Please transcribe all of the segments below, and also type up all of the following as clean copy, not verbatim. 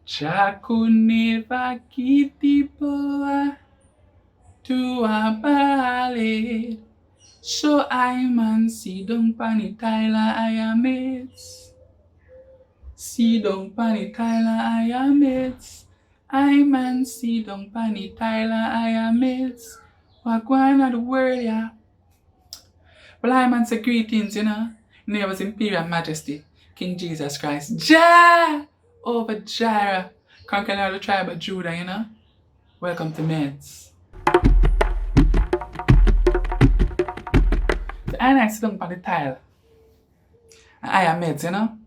Jah could never give the boy to a ballad. So I man see down Panny Tyler I am mates. See down Panny Tyler I am mates. I man see down Panny Tyler I am mates. What going on the world, yeah? Well, I man say greetings, you know. Name was Imperial Majesty, King Jesus Christ. Jah over Jireh, conquering all the tribe of Judah, you know. Welcome to Meds. So I sit down on the tile. And I am Meds, you know.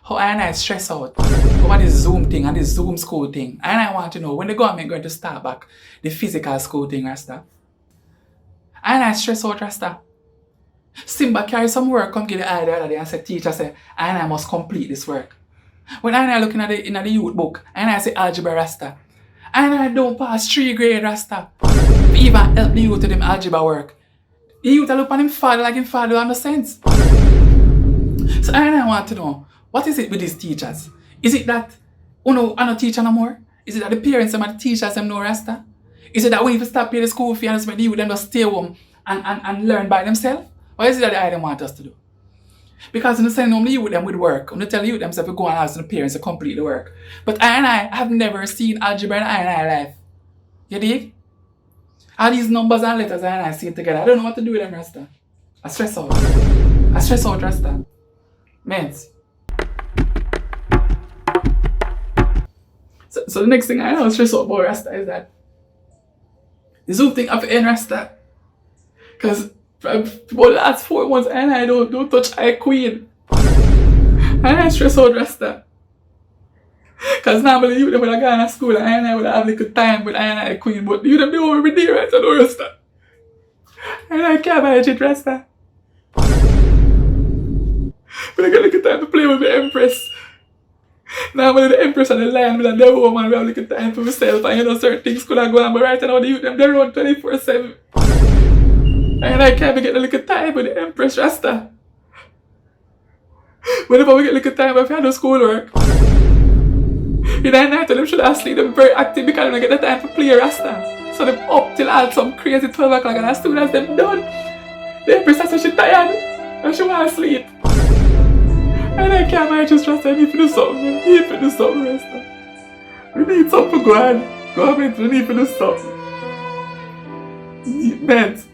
How I stress out over this Zoom thing and this Zoom school thing. And I want to know when the government going to start back the physical school thing, Rasta. And I stress out, Rasta. Simba carry some work, come give the eye the other day and say, teacher say, I must complete this work. When I looking at in the youth book, and I say algebra, Rasta. And I don't pass 3 grade, Rasta. Even help the youth to them algebra work. The youth look on him father like him father don't understand sense. So I want to know, what is it with these teachers? Is it that I'm not teacher no more? Is it that the parents and the teachers them no, Rasta? Is it that we need to stop paying the school fee and just make the youth them just stay home and learn by themselves? Or is it that the item want us to do? Because when you send home the youth them with work, when you tell the youth themselves to go and ask the parents to complete the work. But I have never seen algebra in I life. You dig? All these numbers and letters I see together. I don't know what to do with them, Rasta. I stress out, Rasta. Meds. So the next thing I know stress out about Rasta is that the Zoom thing of end Rasta. Because for the last 4 months I don't touch I queen. And I stress out Rasta. Because normally you them would have gone to school and I would have little time with I queen, but you them do over every day, right? So no Rasta. And I can't manage it, Rasta. But I got little time to play with the Empress. Now when the Empress and the Lion with the woman, we have little time for myself and you know certain things could have gone, but right now the youth them they run 24/7. And I can't get a little time with the Empress, Rasta. Whenever we get little time if I do schoolwork. In the night them should have sleep, them very active because they don't get the time to play Rasta. So them up till all some crazy 12 o'clock and as soon as them done, the Empress says she's tired and she want to sleep. And I can't manage just Rasta, I need to do something, Rasta. We need something to go on. Government, we need to do something. Meds.